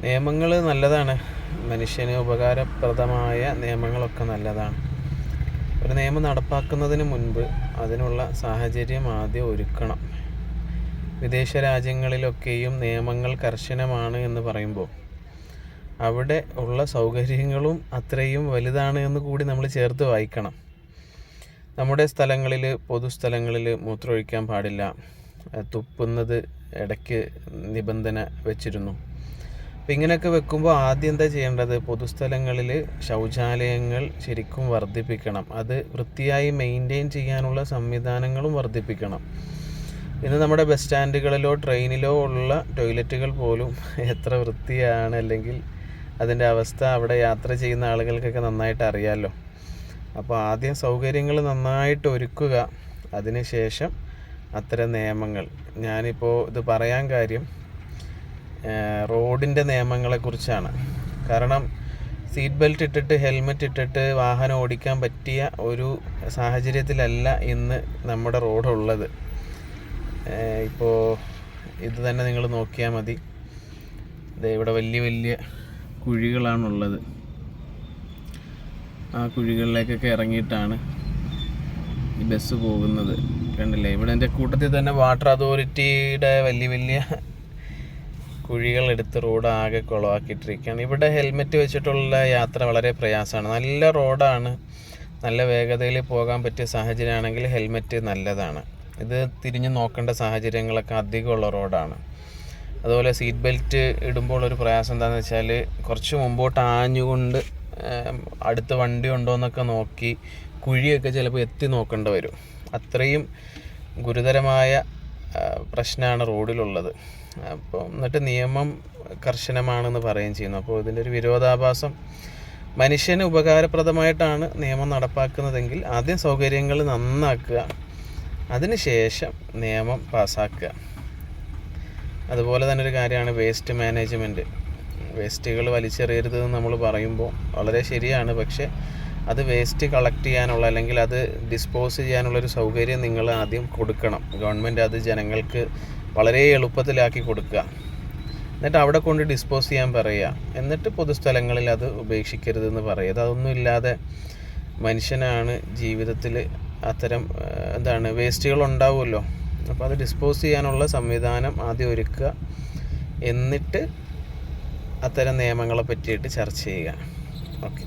നിയമങ്ങൾ നല്ലതാണ്, മനുഷ്യന് ഉപകാരപ്രദമായ നിയമങ്ങളൊക്കെ നല്ലതാണ്. ഒരു നിയമം നടപ്പാക്കുന്നതിന് മുൻപ് അതിനുള്ള സാഹചര്യം ആദ്യം ഒരുക്കണം. വിദേശ രാജ്യങ്ങളിലൊക്കെയും നിയമങ്ങൾ കർശനമാണ് എന്ന് പറയുമ്പോൾ അവിടെ ഉള്ള സൗകര്യങ്ങളും അത്രയും വലുതാണ് എന്ന് കൂടി നമ്മൾ ചേർത്ത് വായിക്കണം. നമ്മുടെ സ്ഥലങ്ങളിൽ, പൊതുസ്ഥലങ്ങളിൽ മൂത്രമൊഴിക്കാൻ പാടില്ല, തുപ്പുന്നത് ഇടയ്ക്ക് നിബന്ധന വെച്ചിരുന്നു. അപ്പം ഇങ്ങനെയൊക്കെ വെക്കുമ്പോൾ ആദ്യം എന്താ ചെയ്യേണ്ടത്? പൊതുസ്ഥലങ്ങളിൽ ശൗചാലയങ്ങൾ ശരിക്കും വർദ്ധിപ്പിക്കണം. അത് വൃത്തിയായി മെയിൻറ്റെയിൻ ചെയ്യാനുള്ള സംവിധാനങ്ങളും വർദ്ധിപ്പിക്കണം. ഇന്ന് നമ്മുടെ ബസ് സ്റ്റാൻഡുകളിലോ ട്രെയിനിലോ ഉള്ള ടോയ്ലറ്റുകൾ പോലും എത്ര വൃത്തിയാണ്, അല്ലെങ്കിൽ അതിൻ്റെ അവസ്ഥ അവിടെ യാത്ര ചെയ്യുന്ന ആളുകൾക്കൊക്കെ നന്നായിട്ട് അറിയാമല്ലോ. അപ്പോൾ ആദ്യം സൗകര്യങ്ങൾ നന്നായിട്ട് ഒരുക്കുക, അതിനുശേഷം അത്തരം നിയമങ്ങൾ. ഞാനിപ്പോൾ ഇത് പറയാൻ കാര്യം റോഡിൻ്റെ നിയമങ്ങളെക്കുറിച്ചാണ്. കാരണം സീറ്റ് ബെൽറ്റ് ഇട്ടിട്ട് ഹെൽമെറ്റ് ഇട്ടിട്ട് വാഹനം ഓടിക്കാൻ പറ്റിയ ഒരു സാഹചര്യത്തിലല്ല ഇന്ന് നമ്മുടെ റോഡുള്ളത്. ഇപ്പോൾ ഇത് തന്നെ നിങ്ങൾ നോക്കിയാൽ മതി. ഇവിടെ വലിയ വലിയ കുഴികളാണുള്ളത്. ആ കുഴികളിലേക്കൊക്കെ ഇറങ്ങിയിട്ടാണ് ഈ ബസ് പോകുന്നത്. കണ്ടില്ലേ? ഇവിടെ എൻ്റെ കൂട്ടത്തിൽ തന്നെ വാട്ടർ അതോറിറ്റിയുടെ വലിയ വലിയ കുഴികളെടുത്ത് റോഡ് ആകെ കുളമാക്കിയിട്ടിരിക്കുകയാണ്. ഇവിടെ ഹെൽമെറ്റ് വെച്ചിട്ടുള്ള യാത്ര വളരെ പ്രയാസമാണ്. നല്ല റോഡാണ്, നല്ല വേഗതയിൽ പോകാൻ പറ്റിയ സാഹചര്യമാണെങ്കിൽ ഹെൽമെറ്റ് നല്ലതാണ്. ഇത് തിരിഞ്ഞു നോക്കേണ്ട സാഹചര്യങ്ങളൊക്കെ അധികമുള്ള റോഡാണ്. അതുപോലെ സീറ്റ് ബെൽറ്റ് ഇടുമ്പോൾ ഒരു പ്രയാസം എന്താണെന്ന് വെച്ചാൽ കുറച്ച് മുമ്പോട്ട് ആഞ്ഞുകൊണ്ട് അടുത്ത വണ്ടി ഉണ്ടോ എന്നൊക്കെ നോക്കി കുഴിയൊക്കെ ചിലപ്പോൾ എത്തി നോക്കേണ്ടി വരും. അത്രയും ഗുരുതരമായ പ്രശ്നമാണ് റോഡിലുള്ളത്. അപ്പോൾ എന്നിട്ട് നിയമം കർശനമാണെന്ന് പറയുകയും ചെയ്യുന്നു. അപ്പോൾ ഇതിൻ്റെ ഒരു വിരോധാഭാസം. മനുഷ്യന് ഉപകാരപ്രദമായിട്ടാണ് നിയമം നടപ്പാക്കുന്നതെങ്കിൽ ആദ്യം സൗകര്യങ്ങൾ നന്നാക്കുക, അതിനുശേഷം നിയമം പാസ്സാക്കുക. അതുപോലെ തന്നെ ഒരു കാര്യമാണ് വേസ്റ്റ് മാനേജ്മെൻറ്റ്. വേസ്റ്റുകൾ വലിച്ചെറിയരുതെന്ന് നമ്മൾ പറയുമ്പോൾ വളരെ ശരിയാണ്. പക്ഷേ അത് വേസ്റ്റ് കളക്ട് ചെയ്യാനുള്ള, അല്ലെങ്കിൽ അത് ഡിസ്പോസ് ചെയ്യാനുള്ളൊരു സൗകര്യം നിങ്ങൾ ആദ്യം കൊടുക്കണം. ഗവൺമെൻറ് അത് ജനങ്ങൾക്ക് വളരെ എളുപ്പത്തിലാക്കി കൊടുക്കുക. എന്നിട്ട് അവിടെ കൊണ്ട് ഡിസ്പോസ് ചെയ്യാൻ പറയുക. എന്നിട്ട് പൊതുസ്ഥലങ്ങളിൽ അത് ഉപേക്ഷിക്കരുതെന്ന് പറയുക. അതൊന്നും ഇല്ലാതെ മനുഷ്യനാണ് ജീവിതത്തിൽ അത്തരം വേസ്റ്റുകൾ ഉണ്ടാവുമല്ലോ. അപ്പോൾ അത് ഡിസ്പോസ് ചെയ്യാനുള്ള സംവിധാനം ആദ്യം ഒരുക്കുക. എന്നിട്ട് അത്തരം നിയമങ്ങളെ പറ്റിയിട്ട് ചർച്ച ചെയ്യുക. ഓക്കെ.